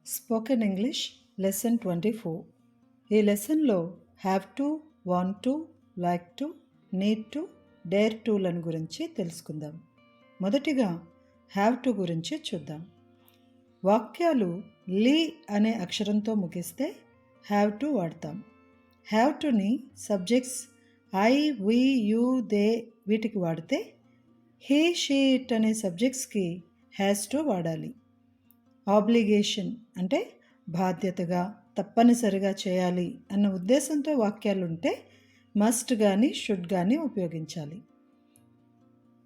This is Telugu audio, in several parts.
Spoken English lesson 24. ఈ లెసన్లో have to, want to, like to, need to, dare to లను గురించి తెలుసుకుందాం. మొదటిగా హ్యావ్ టు గురించి చూద్దాం. వాక్యాలు లీ అనే అక్షరంతో ముగిస్తే హ్యావ్ టు వాడతాం. హ్యావ్ టుని subjects I, we, you, they వీటికి వాడితే హీ, షీ, ఇట్ అనే సబ్జెక్ట్స్కి హ్యాస్ టు వాడాలి. ఆబ్లిగేషన్ అంటే బాధ్యతగా, తప్పనిసరిగా చేయాలి అన్న ఉద్దేశంతో వాక్యాలుంటే మస్ట్ కానీ షుడ్ కానీ ఉపయోగించాలి.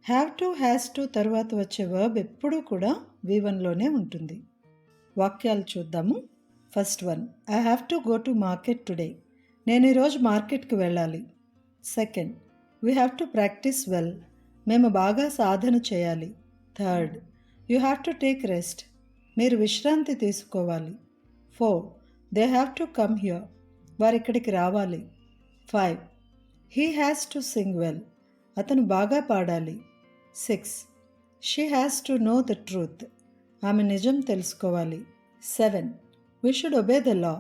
హ్యావ్ టు, హ్యాస్ టు తర్వాత వచ్చే వర్బ్ ఎప్పుడూ కూడా V1లోనే ఉంటుంది. వాక్యాలు చూద్దాము. First one, I have to go to market today. నేను ఈరోజు మార్కెట్కి వెళ్ళాలి. Second, we have to practice well. మేము బాగా సాధన చేయాలి. Third, you have to take rest. మీరు విశ్రాంతి తీసుకోవాలి. 4, they have to come here. వారు ఇక్కడికి రావాలి. 5, he has to sing well. అతను బాగా పాడాలి. 6, she has to know the truth. ఆమె నిజం తెలుసుకోవాలి. 7, we should obey the law.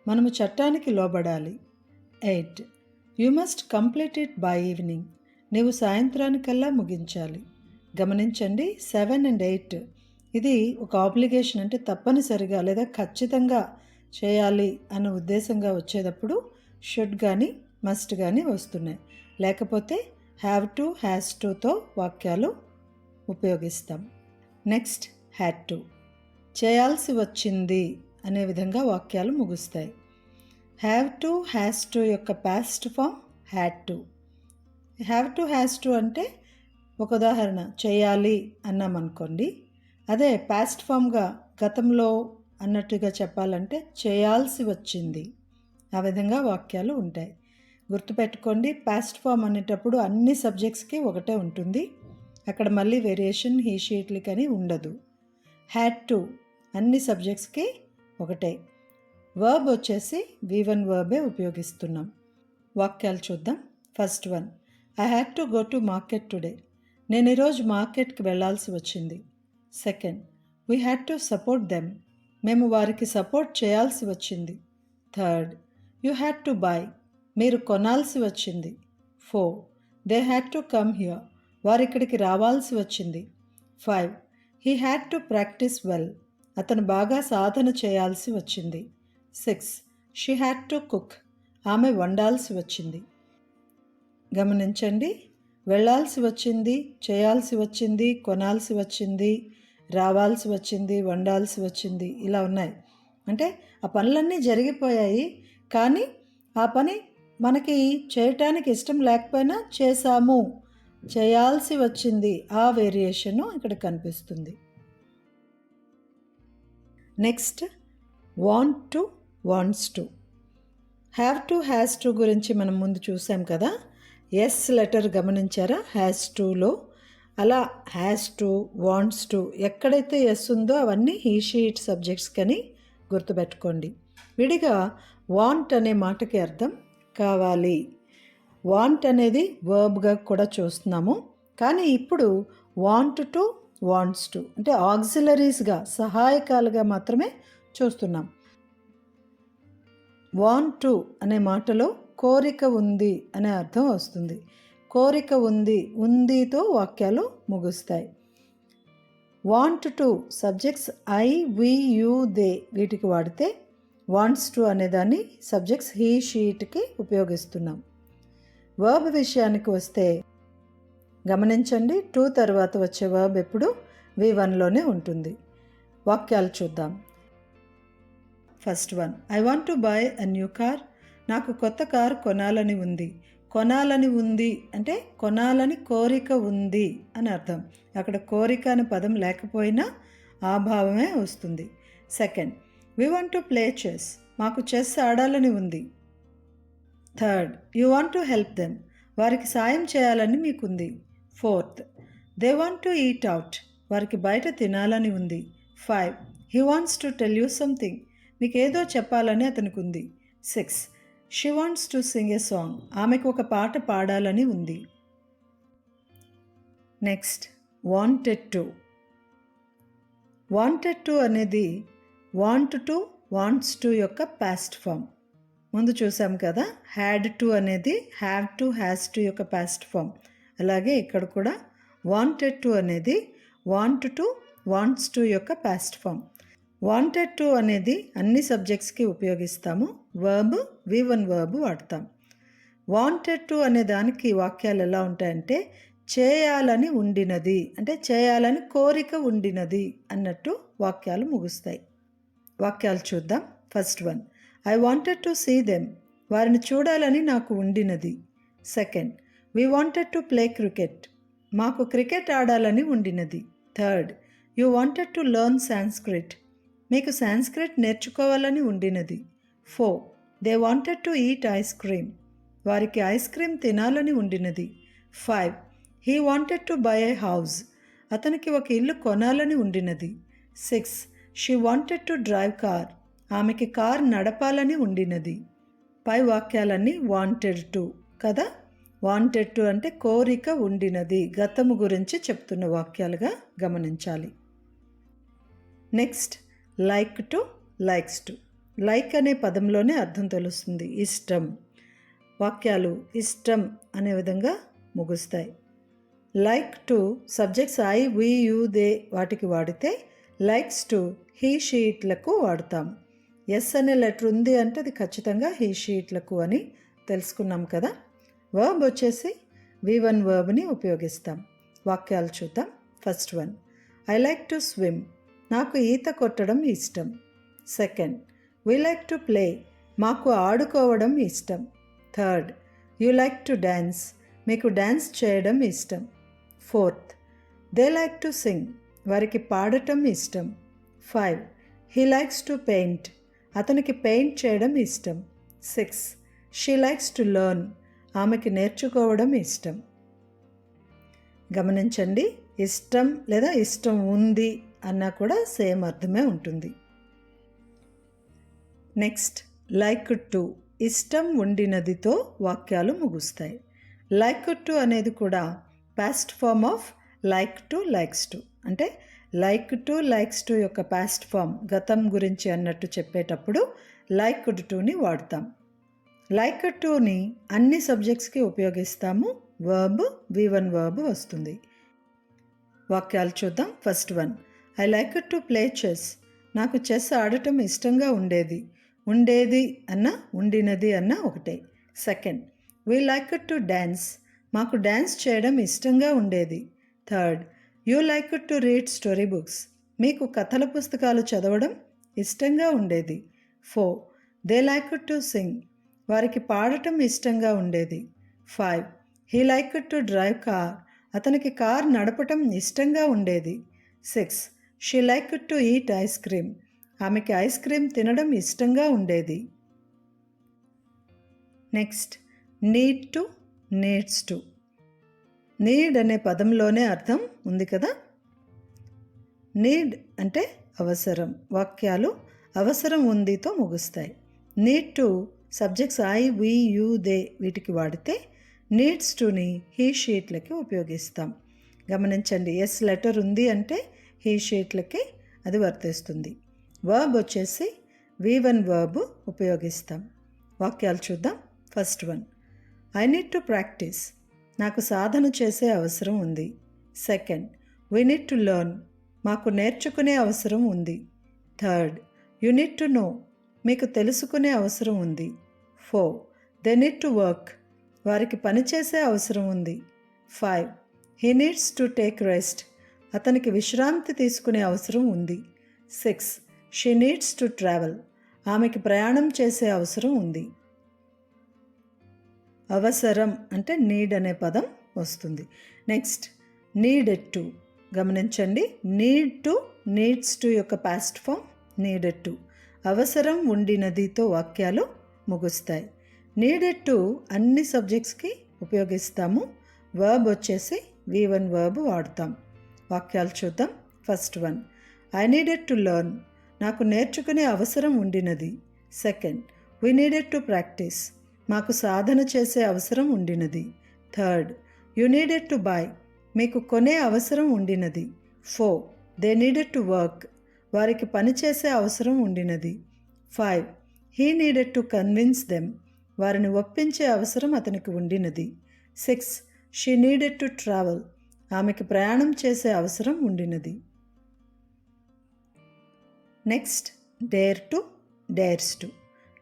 మనము చట్టానికి లోబడాలి. 8, you must complete it by evening. నీవు సాయంత్రానికల్లా ముగించాలి. గమనించండి, 7 and 8 ఇది ఒక ఆబ్లిగేషన్ అంటే తప్పనిసరిగా లేదా ఖచ్చితంగా చేయాలి అన్న ఉద్దేశంగా వచ్చేటప్పుడు షుడ్ కానీ మస్ట్ కానీ వస్తున్నాయి. లేకపోతే హ్యావ్ టు, హ్యాస్ టుతో వాక్యాలు ఉపయోగిస్తాం. నెక్స్ట్ హ్యాడ్ టు, చేయాల్సి వచ్చింది అనే విధంగా వాక్యాలు ముగుస్తాయి. హ్యావ్ టు, హ్యాస్ టు యొక్క past form had to. Have to, has to అంటే ఒక ఉదాహరణ, చేయాలి అన్నామనుకోండి. అదే పాస్ట్ ఫామ్గా గతంలో అన్నట్టుగా చెప్పాలంటే చేయాల్సి వచ్చింది. ఆ విధంగా వాక్యాలు ఉంటాయి. గుర్తుపెట్టుకోండి, పాస్ట్ ఫామ్ అనేటప్పుడు అన్ని సబ్జెక్ట్స్కి ఒకటే ఉంటుంది. అక్కడ మళ్ళీ వేరియేషన్ హీ, షీట్లకి అని ఉండదు. హ్యాడ్ టు అన్ని సబ్జెక్ట్స్కి ఒకటే. వర్బ్ వచ్చేసి V1 వర్బే ఉపయోగిస్తున్నాం. వాక్యాలు చూద్దాం. First one, I had to go to market today. నేను ఈరోజు మార్కెట్కి వెళ్ళాల్సి వచ్చింది. Second, we had to support them. మేము వారికి సపోర్ట్ చేయాల్సి వచ్చింది. Third, you had to buy. మీరు కొనాల్సి వచ్చింది. 4, they had to come here. వారు ఇక్కడికి రావాల్సి వచ్చింది. 5, he had to practice well. అతను బాగా సాధన చేయాల్సి వచ్చింది. 6, షీ హ్యాడ్ టు కుక్. ఆమె వండాల్సి వచ్చింది. గమనించండి, వెళ్ళాల్సి వచ్చింది, చేయాల్సి వచ్చింది, కొనాల్సి వచ్చింది, రావాల్సి వచ్చింది, వండాల్సి వచ్చింది, ఇలా ఉన్నాయి. అంటే ఆ పనులన్నీ జరిగిపోయాయి, కానీ ఆ పని మనకి చేయటానికి ఇష్టం లేకపోయినా చేశాము, చేయాల్సి వచ్చింది, ఆ వేరియేషను ఇక్కడ కనిపిస్తుంది. Next want to, wants to. Have to, has to గురించి మనం ముందు చూసాం కదా. ఎస్ లెటర్ గమనించారా హ్యాస్ టులో? అలా హ్యాస్ టు, వాంట్స్ టు ఎక్కడైతే ఎస్ ఉందో అవన్నీ హీ, షీ, ఇట్ సబ్జెక్ట్స్ కని గుర్తుపెట్టుకోండి. విడిగా వాంట్ అనే మాటకి అర్థం కావాలి. వాంట్ అనేది వర్బ్గా కూడా చూస్తున్నాము, కానీ ఇప్పుడు వాంట్ టు, వాంట్స్ టు అంటే ఆక్సిలరీస్గా, సహాయకాలుగా మాత్రమే చూస్తున్నాం. వాంట్ టు అనే మాటలో కోరిక ఉంది అనే అర్థం వస్తుంది. కోరిక ఉంది, ఉందితో వాక్యాలు ముగుస్తాయి. Want to subjects I, we, you, they వీటికి వాడితే వాంట్స్ టు అనేదాన్ని సబ్జెక్ట్స్ హీ, షీట్కి ఉపయోగిస్తున్నాం. వర్బ్ విషయానికి వస్తే గమనించండి, టు తర్వాత వచ్చే వర్బ్ ఎప్పుడు V1లోనే ఉంటుంది. వాక్యాలు చూద్దాం. First one, I want to buy a new car. నాకు కొత్త కార్ కొనాలని ఉంది. కొనాలని ఉంది అంటే కొనాలని కోరిక ఉంది అని అర్థం. అక్కడ కోరిక అనే పదం లేకపోయినా ఆ భావమే వస్తుంది. Second, we want to play chess. మాకు చెస్ ఆడాలని ఉంది. Third, you want to help them. వారికి సాయం చేయాలని మీకుంది. Fourth, they want to eat out. వారికి బయట తినాలని ఉంది. 5, he wants to tell you something. మీకేదో చెప్పాలని అతనికి ఉంది. 6, she wants to sing a song. ఆమెకు ఒక పాట పాడాలని ఉంది. Next wanted to. Wanted to అనేది వాంట్ టు, వాంట్స్ టు యొక్క పాస్ట్ ఫామ్. ముందు చూసాం కదా, హ్యాడ్ టు అనేది హ్యావ్ టు, హ్యాస్ టు యొక్క పాస్ట్ ఫామ్. అలాగే ఇక్కడ కూడా వాంటెడ్ టు అనేది వాంట్ టు, వాంట్స్ టు యొక్క పాస్ట్ ఫామ్. వాంటెడ్ టు అనేది అన్ని సబ్జెక్ట్స్కి ఉపయోగిస్తాము. వర్బ్, V1 వర్బ్ వాడతాం. వాంటెడ్ టు అనే దానికి వాక్యాలు ఎలా ఉంటాయంటే చేయాలని ఉండినది, అంటే చేయాలని కోరిక ఉండినది అన్నట్టు వాక్యాలు ముగుస్తాయి. వాక్యాలు చూద్దాం. First one, I wanted to see them. వారిని చూడాలని నాకు ఉండినది. Second, we wanted to play cricket. మాకు క్రికెట్ ఆడాలని ఉండినది. Third, you wanted to learn Sanskrit. మీకు సాంస్క్రిట్ నేర్చుకోవాలని ఉండినది. Four, they wanted to eat ice cream. వారికి ఐస్ క్రీమ్ తినాలని ఉండినది. Five, he wanted to buy a house. అతనికి ఒక ఇల్లు కొనాలని ఉండినది. Six, she wanted to drive car. ఆమెకి కార్ నడపాలని ఉండినది. పై వాక్యాలన్నీ వాంటెడ్ టు కదా. వాంటెడ్ టు అంటే కోరిక ఉండినది, గతము గురించి చెప్తున్న వాక్యాలుగా గమనించాలి. Next, like to, likes to. Like అనే పదంలోనే అర్థం తెలుస్తుంది, ఇష్టం. వాక్యాలు ఇష్టం అనే విధంగా ముగుస్తాయి. Like to subjects I, we, you, they వాటికి వాడితే, లైక్స్ టు హీ, షీట్లకు వాడతాం. ఎస్ అనే లెటర్ ఉంది అంటే అది ఖచ్చితంగా హీ, షీట్లకు అని తెలుసుకున్నాం కదా. వర్బ్ వచ్చేసి V1 వర్బ్ని ఉపయోగిస్తాం. వాక్యాలు చూద్దాం. First one, I like to swim. నాకు ఈత కొట్టడం ఇష్టం. Second, we like to play. మాకు ఆడుకోవడం ఇష్టం. Third, you like to dance. మీకు డ్యాన్స్ చేయడం ఇష్టం. Fourth, they like to sing. వారికి పాడటం ఇష్టం. Five, he likes to paint. అతనికి పెయింట్ చేయడం ఇష్టం. Six, she likes to learn. ఆమెకి నేర్చుకోవడం ఇష్టం. గమనించండి, ఇష్టం లేదా ఇష్టం ఉంది అన్నా కూడా సేమ్ అర్థమే ఉంటుంది. నెక్స్ట్, లైక్ టు, ఇష్టం ఉండినదితో వాక్యాలు ముగుస్తాయి. లైక్ టు అనేది కూడా past form of like to, likes to. అంటే లైక్ టు, లైక్స్ టు యొక్క పాస్ట్ ఫామ్ గతం గురించి అన్నట్టు చెప్పేటప్పుడు లైక్డ్ టుని వాడతాం. లైక్ టుని అన్ని సబ్జెక్ట్స్కి ఉపయోగిస్తాము. వర్బ్, V1 వర్బ్ వస్తుంది. వాక్యాలు చూద్దాం. First one, I like to play chess. నాకు చెస్ ఆడటం ఇష్టంగా ఉండేది. ఉండేది అన్న ఉండినది అన్న ఒకటే. Second, we like to dance. మాకు డ్యాన్స్ చేయడం ఇష్టంగా ఉండేది. Third, you like to read story books. మీకు కథల పుస్తకాలు చదవడం ఇష్టంగా ఉండేది. Four, they like to sing. వారికి పాడటం ఇష్టంగా ఉండేది. Five, he like to drive car. అతనికి కార్ నడపటం ఇష్టంగా ఉండేది. Six, she like to eat ice cream. ఆమెకి ఐస్ క్రీమ్ తినడం ఇష్టంగా ఉండేది. Next, need to, needs to. Need అనే పదంలోనే అర్థం ఉంది కదా. నీడ్ అంటే అవసరం. వాక్యాలు అవసరం ఉందితో ముగుస్తాయి. Need to subjects I, we, you, they వీటికి వాడితే, నీడ్స్ టుని హీ, షీట్లకి ఉపయోగిస్తాం. గమనించండి, ఎస్ లెటర్ ఉంది అంటే హీ, షీట్లకి అది వర్తిస్తుంది. వర్బ్ వచ్చేసి V1 వర్బ్ ఉపయోగిస్తాం. వాక్యాలు చూద్దాం. First one, I need to practice. నాకు సాధన చేసే అవసరం ఉంది. Second, we need to learn. మాకు నేర్చుకునే అవసరం ఉంది. Third, you need to know. మీకు తెలుసుకునే అవసరం ఉంది. Four, they need to work. వారికి పనిచేసే అవసరం ఉంది. Five, he needs to take rest. అతనికి విశ్రాంతి తీసుకునే అవసరం ఉంది. Six, she needs to travel. ఆమెకి ప్రయాణం చేసే అవసరం ఉంది. అవసరం అంటే నీడ్ అనే పదం వస్తుంది. Next, needed to. గమనించండి, నీడ్ టు, నీడ్స్ టు యొక్క పాస్ట్ ఫామ్ నీడెడ్ టు. అవసరం ఉండినదితో వాక్యాలు ముగుస్తాయి. నీడెడ్ టు అన్ని సబ్జెక్ట్స్కి ఉపయోగిస్తాము. వర్బ్ వచ్చేసి V1 వర్బ్ వాడతాం. వాక్యాలు చూద్దాం. First one, I needed to learn. నాకు నేర్చుకునే అవసరం ఉండినది. Second, we needed to practice. మాకు సాధన చేసే అవసరం ఉండినది. Third, you needed to buy. మీకు కొనే అవసరం ఉండినది. Four, they needed to work. వారికి పనిచేసే అవసరం ఉండినది. 5. He needed to convince them. వారిని ఒప్పించే అవసరం అతనికి ఉండినది. 6. She needed to travel. ఆమెకి ప్రయాణం చేసే అవసరం ఉండినది. Next, dare to, dares to.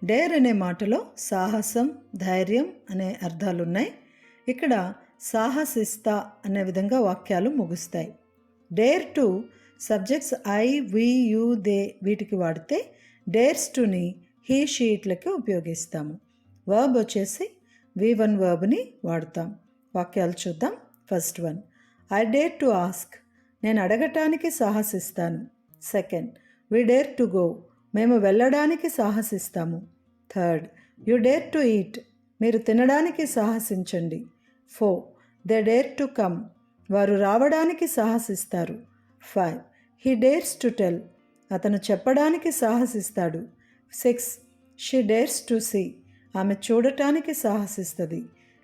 Dare అనే మాటలో సాహసం, ధైర్యం అనే అర్థాలున్నాయి. ఇక్కడ సాహసిస్తా అనే విధంగా వాక్యాలు ముగుస్తాయి. Dare to subjects I, we, you, they వీటికి వాడితే డేర్స్ టుని హీ, షీట్లకి ఉపయోగిస్తాము. వర్బ్ వచ్చేసి V1 వర్బ్ని వాడతాం. వాక్యాలు చూద్దాం. First one, I dare to ask. నేను అడగటానికి సాహసిస్తాను. Second, we dare to go. మేము వెళ్ళడానికి సాహసిస్తాము. Third, you dare to eat. మీరు తినడానికి సాహసించండి. 4, దే డేర్ టు కమ్. వారు రావడానికి సాహసిస్తారు. 5, హీ డేర్స్ టు టెల్. అతను చెప్పడానికి సాహసిస్తాడు. 6, షీ డేర్స్ టు సీ. ఆమె చూడటానికి సాహసిస్తుంది.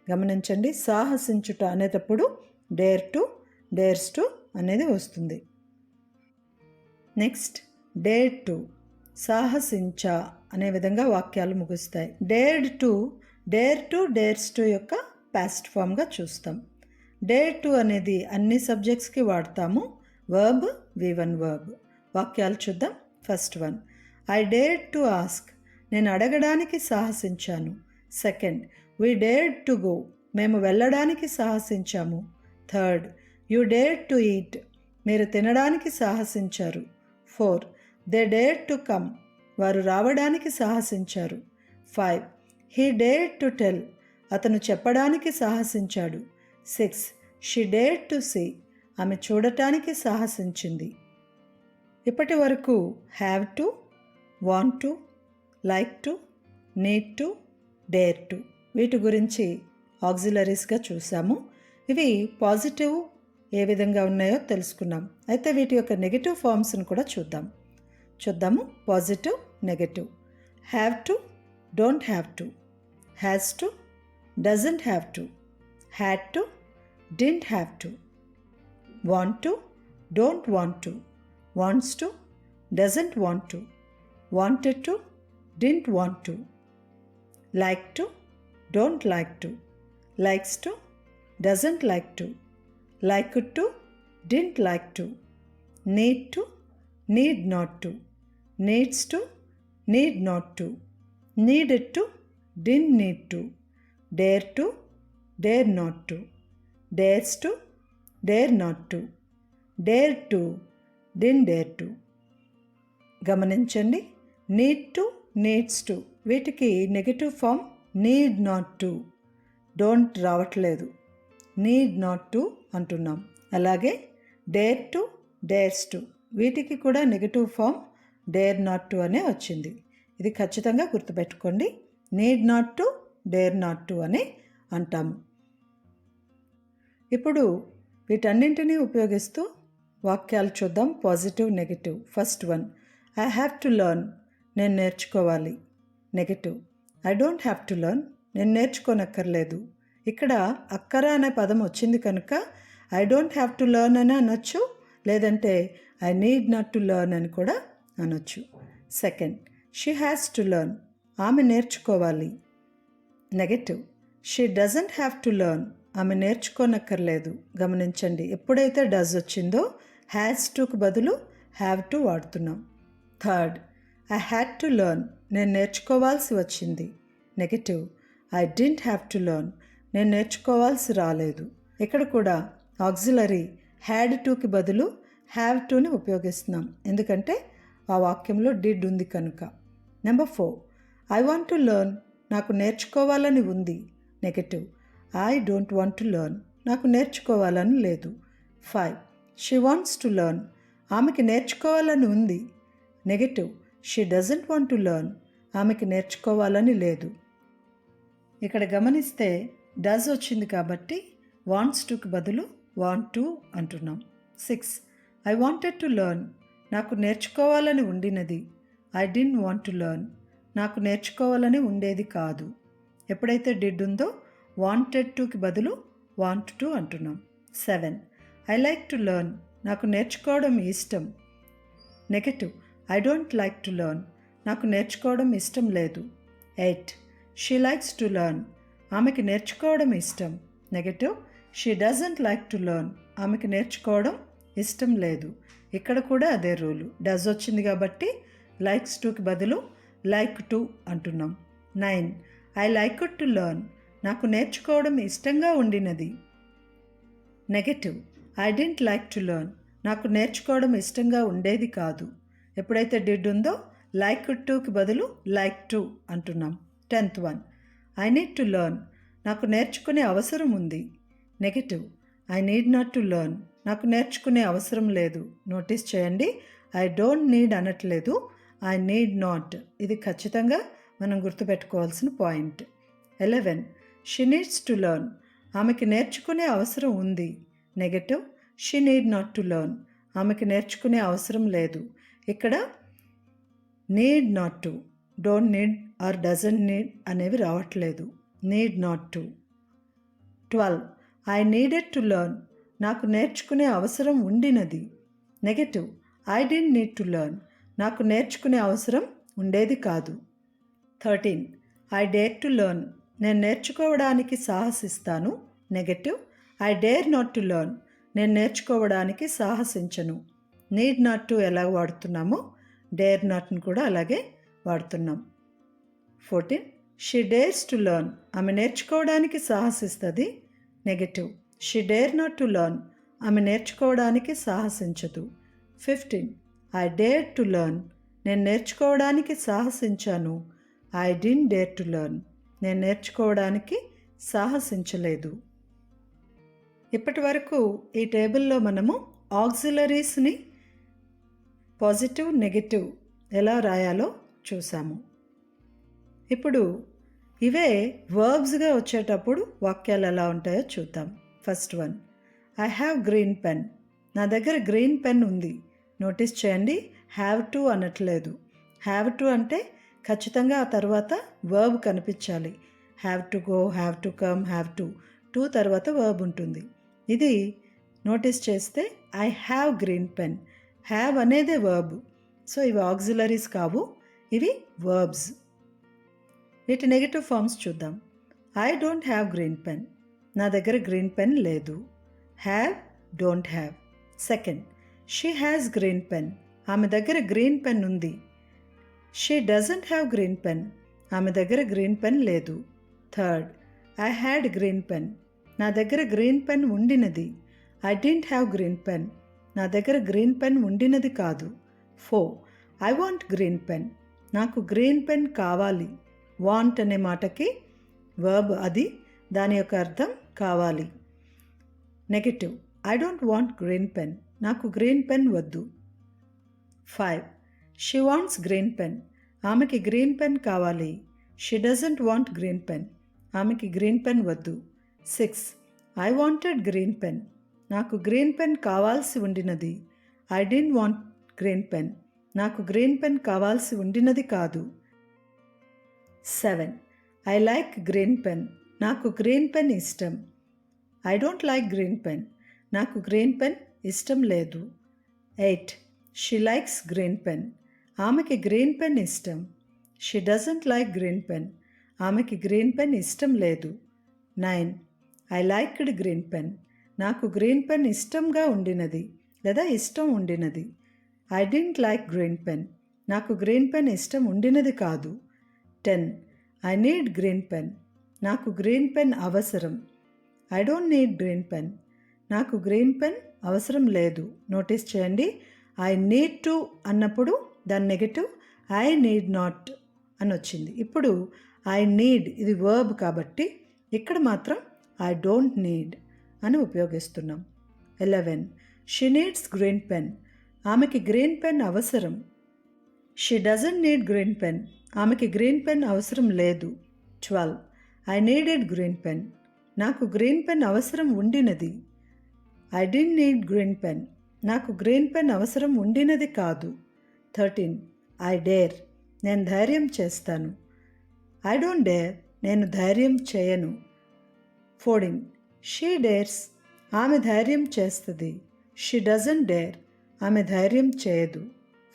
గమనించండి, సాహసించుట అనేటప్పుడు డేర్ టు, డేర్స్ టు అనేది వస్తుంది. నెక్స్ట్, డేర్ టు సాహసించ అనే విధంగా వాక్యాలు ముగుస్తాయి. డేర్ టు, డేర్స్ టు యొక్క పాస్ట్ ఫామ్గా చూస్తాం. డేర్ టు అనేది అన్ని సబ్జెక్ట్స్కి వాడతాము. Verb V1 verb. వాక్యాలు చూద్దాం. First one, I dare to ask. నేను అడగడానికి సాహసించాను. Second, we dare to go. మేము వెళ్ళడానికి సాహసించాము. Third, you dare to eat. మీరు తినడానికి సాహసించారు. 4, దే డేర్ టు కమ్. వారు రావడానికి సాహసించారు. 5, హీ డేర్ టు టెల్. అతను చెప్పడానికి సాహసించాడు. 6, షీ డేర్ టు సీ. ఆమె చూడటానికి సాహసించింది. ఇప్పటి వరకు have to, want to, like to, need to, dare to వీటి గురించి ఆక్సిలరీస్గా చూసాము. ఇవి పాజిటివ్ ఏ విధంగా ఉన్నాయో తెలుసుకున్నాం. అయితే వీటి యొక్క నెగటివ్ ఫార్మ్స్ని కూడా చూద్దాము. Positive, negative. Have to, don't have to. Has to, doesn't have to. Had to, didn't have to. Want to, don't want to. Wants to, doesn't want to. Wanted to, didn't want to. Like to, don't like to. Likes to, doesn't like to. Like to, didn't like to. Need to, need not to. Needs to, need not to. Needed to, didn't need to. Dare to, dare not to. Dares to, dare not to. Dare to, didn't dare to. గమనించండి, నీడ్ టు, నీడ్స్ టు వీటికి negative form need not to. Don't రావట్లేదు, నీడ్ నాట్ టు అంటున్నాం. అలాగే డేర్ టు, డేర్స్ టు వీటికి కూడా negative form dare not to అనే వచ్చింది. ఇది ఖచ్చితంగా గుర్తుపెట్టుకోండి. Need not to, dare not to అని అంటాము. ఇప్పుడు వీటన్నింటినీ ఉపయోగిస్తూ వాక్యాలు చూద్దాం. Positive, negative. First one, I have to learn. నేను నేర్చుకోవాలి. Negative, I don't have to learn. నేను నేర్చుకోనక్కర్లేదు. ఇక్కడ అక్కర అనే పదం వచ్చింది కనుక I don't have to learn అని అనొచ్చు, లేదంటే I need not to learn అని కూడా అనొచ్చు. Second, she has to learn. ఆమె నేర్చుకోవాలి. Negative, she doesn't have to learn. ఆమె నేర్చుకోనక్కర్లేదు. గమనించండి, ఎప్పుడైతే డజ్ వచ్చిందో హ్యాస్ టుకు బదులు హ్యావ్ టు వాడుతున్నాం. Third, I had to learn. నేను నేర్చుకోవాల్సి వచ్చింది. Negative, I didn't have to learn. నేను నేర్చుకోవాల్సి రాలేదు. ఇక్కడ కూడా ఆక్సిలరీ హ్యాడ్ టుకి బదులు హ్యావ్ టుని ఉపయోగిస్తున్నాం, ఎందుకంటే ఆ వాక్యంలో డిడ్ ఉంది కనుక. Number 4, I want to learn. నాకు నేర్చుకోవాలని ఉంది. Negative, I don't want to learn. నాకు నేర్చుకోవాలని లేదు. 5, షీ వాంట్స్ టు లెర్న్. ఆమెకి నేర్చుకోవాలని ఉంది. Negative, she doesn't want to learn. ఆమెకి నేర్చుకోవాలని లేదు. ఇక్కడ గమనిస్తే డస్ వచ్చింది కాబట్టి వాంట్స్ టుకి బదులు వాంట్ టు అంటున్నాం. 6, ఐ వాంటెడ్ టు లెర్న్. నాకు నేర్చుకోవాలని ఉండినది. I didn't want to learn. నాకు నేర్చుకోవాలని ఉండేది కాదు. ఎప్పుడైతే డిడ్ ఉందో వాంటెడ్ టుకి బదులు వాంట్ టు అంటున్నాం. 7, ఐ లైక్ టు లెర్న్. నాకు నేర్చుకోవడం ఇష్టం. Negative, I don't like to learn, నాకు నేర్చుకోవడం ఇష్టం లేదు. 8. షీ లైక్స్ టు లెర్న్, ఆమెకి నేర్చుకోవడం ఇష్టం. Negative, she doesn't like to learn, ఆమెకి నేర్చుకోవడం ఇష్టం లేదు. ఇక్కడ కూడా అదే రూలు, డస్ వచ్చింది కాబట్టి లైక్స్ టుకి బదులు లైక్ టు అంటున్నాం. 9. ఐ లైక్ టు లెర్న్, నాకు నేర్చుకోవడం ఇష్టంగా ఉండినది. Negative, I didn't like to learn, నాకు నేర్చుకోవడం ఇష్టంగా ఉండేది కాదు. ఎప్పుడైతే డిడ్ ఉందో లైక్ టుకి బదులు లైక్ టు అంటున్నాం. 10th one, I need to learn, నాకు నేర్చుకునే అవసరం ఉంది. Negative, I need not to learn, నాకు నేర్చుకునే అవసరం లేదు. నోటీస్ చేయండి, ఐ డోంట్ నీడ్ అనట్లేదు, ఐ నీడ్ నాట్. ఇది ఖచ్చితంగా మనం గుర్తుపెట్టుకోవాల్సిన point. 11. She needs to learn, ఆమెకి నేర్చుకునే అవసరం ఉంది. Negative, she need not to learn, ఆమెకి నేర్చుకునే అవసరం లేదు. ఇక్కడ need not to, don't need or doesn't need అనేవి రావట్లేదు. Need not to. 12. I needed to learn, నాకు నేర్చుకునే అవసరం ఉండినది. Negative, I didn't need to learn, నాకు నేర్చుకునే అవసరం ఉండేది కాదు. 13. ఐ డేర్ టు లెర్న్, నేను నేర్చుకోవడానికి సాహసిస్తాను. Negative, I dare not to learn, నేను నేర్చుకోవడానికి సాహసించను. నీడ్ నాట్ టు ఎలా వాడుతున్నామో డేర్ నాట్ని కూడా అలాగే వాడుతున్నాం. 14. షీ డేర్స్ టు లెర్న్, ఆమె నేర్చుకోవడానికి సాహసిస్తుంది. Negative, she dare not to learn, ఆమె నేర్చుకోవడానికి సాహసించదు. 15. ఐ డేర్ టు లెర్న్, నేను నేర్చుకోవడానికి సాహసించాను. I didn't dare to learn, నేను నేర్చుకోవడానికి సాహసించలేదు. ఇప్పటి వరకు ఈ టేబుల్లో మనము ఆక్సిలరీస్ని పాజిటివ్, నెగటివ్ ఎలా రాయాలో చూసాము. ఇప్పుడు ఇవే వర్బ్స్గా వచ్చేటప్పుడు వాక్యాలు ఎలా ఉంటాయో చూద్దాం. First one, I have green pen, నా దగ్గర గ్రీన్ పెన్ ఉంది. నోటీస్ చేయండి, హ్యావ్ టు అనట్లేదు. హ్యావ్ టు అంటే ఖచ్చితంగా ఆ తర్వాత వర్బ్ కనిపించాలి. Have to go, have to come, have to తర్వాత వర్బ్ ఉంటుంది. ఇది నోటీస్ చేస్తే I have green pen, have అనేదే వర్బ్. సో ఇవి ఆక్సిలరీస్ కావు, ఇవి వర్బ్స్. వీటి నెగటివ్ ఫార్మ్స్ చూద్దాం. I don't have green pen, నా దగ్గర గ్రీన్ పెన్ లేదు. Have, don't have. Second, she has green pen, ఆమె దగ్గర గ్రీన్ పెన్ ఉంది. She doesn't have green pen, ఆమె దగ్గర గ్రీన్ పెన్ లేదు. Third, I had green pen, నా దగ్గర గ్రీన్ పెన్ ఉండినది. I didn't have green pen, నా దగ్గర గ్రీన్ పెన్ ఉండినది కాదు. 4. ఐ వాంట్ గ్రీన్ పెన్, నాకు గ్రీన్ పెన్ కావాలి. వాంట్ అనే మాటకి వర్బ్ అది, దాని యొక్క అర్థం కావాలి. Negative, I don't want green pen, నాకు గ్రీన్ పెన్ వద్దు. 5. షీ వాంట్స్ గ్రీన్ పెన్, ఆమెకి గ్రీన్ పెన్ కావాలి. She doesn't want green pen, ఆమెకి గ్రీన్ పెన్ వద్దు. 6. ఐ వాంటెడ్ గ్రీన్ పెన్, నాకు గ్రీన్ పెన్ కావాల్సి ఉండినది. I didn't want green pen, నాకు గ్రీన్ పెన్ కావాల్సి ఉండినది కాదు. 7. ఐ లైక్ గ్రీన్ పెన్, నాకు గ్రీన్ పెన్ ఇష్టం. I don't like green pen, నాకు గ్రీన్ పెన్ ఇష్టం లేదు. 8. షీ లైక్స్ గ్రీన్ పెన్, ఆమెకి గ్రీన్ పెన్ ఇష్టం. She doesn't like green pen, ఆమెకి గ్రీన్ పెన్ ఇష్టం లేదు. 9. ఐ లైక్డ్ గ్రీన్ పెన్, నాకు గ్రీన్ పెన్ ఇష్టంగా ఉండినది లేదా ఇష్టం ఉండినది. I didn't like green pen, నాకు గ్రీన్ పెన్ ఇష్టం ఉండినది కాదు. 10. ఐ నీడ్ గ్రీన్ పెన్, నాకు గ్రీన్ పెన్ అవసరం. I don't need green pen, నాకు గ్రీన్ పెన్ అవసరం లేదు. నోటీస్ చేయండి, ఐ నీడ్ టు అన్నప్పుడు దాని నెగటివ్ ఐ నీడ్ నాట్ అని వచ్చింది. ఇప్పుడు ఐ నీడ్ ఇది వర్బ్ కాబట్టి ఇక్కడ మాత్రం ఐ డోంట్ నీడ్ అని ఉపయోగిస్తున్నాం. 11. షీ నీడ్స్ గ్రీన్ పెన్, ఆమెకి గ్రీన్ పెన్ అవసరం. She doesn't need green pen, ఆమెకి గ్రీన్ పెన్ అవసరం లేదు. 12. ఐ నీడెడ్ గ్రీన్ పెన్, నాకు గ్రీన్ పెన్ అవసరం ఉండినది. I didn't need green pen, నాకు గ్రీన్ పెన్ అవసరం ఉండినది కాదు. 13. ఐ డేర్, నేను ధైర్యం చేస్తాను. ఐ డోంట్ డేర్, నేను ధైర్యం చేయను. 14. షీ డేర్స్, ఆమె ధైర్యం చేస్తుంది. షీ డజంట్ డేర్, ఆమె ధైర్యం చేయదు.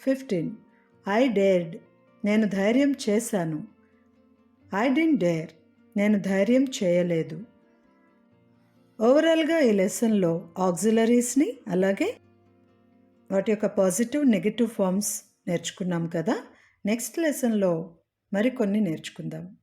15. I dared. నేను ధైర్యం చేశాను. I didn't dare. నేను ధైర్యం చేయలేదు. ఓవరాల్గా ఈ లెసన్లో ఆక్సిలరీస్ని అలాగే వాటి యొక్క పాజిటివ్ నెగటివ్ ఫార్మ్స్ నేర్చుకున్నాం కదా. నెక్స్ట్ లెసన్లో మరికొన్ని నేర్చుకుందాం.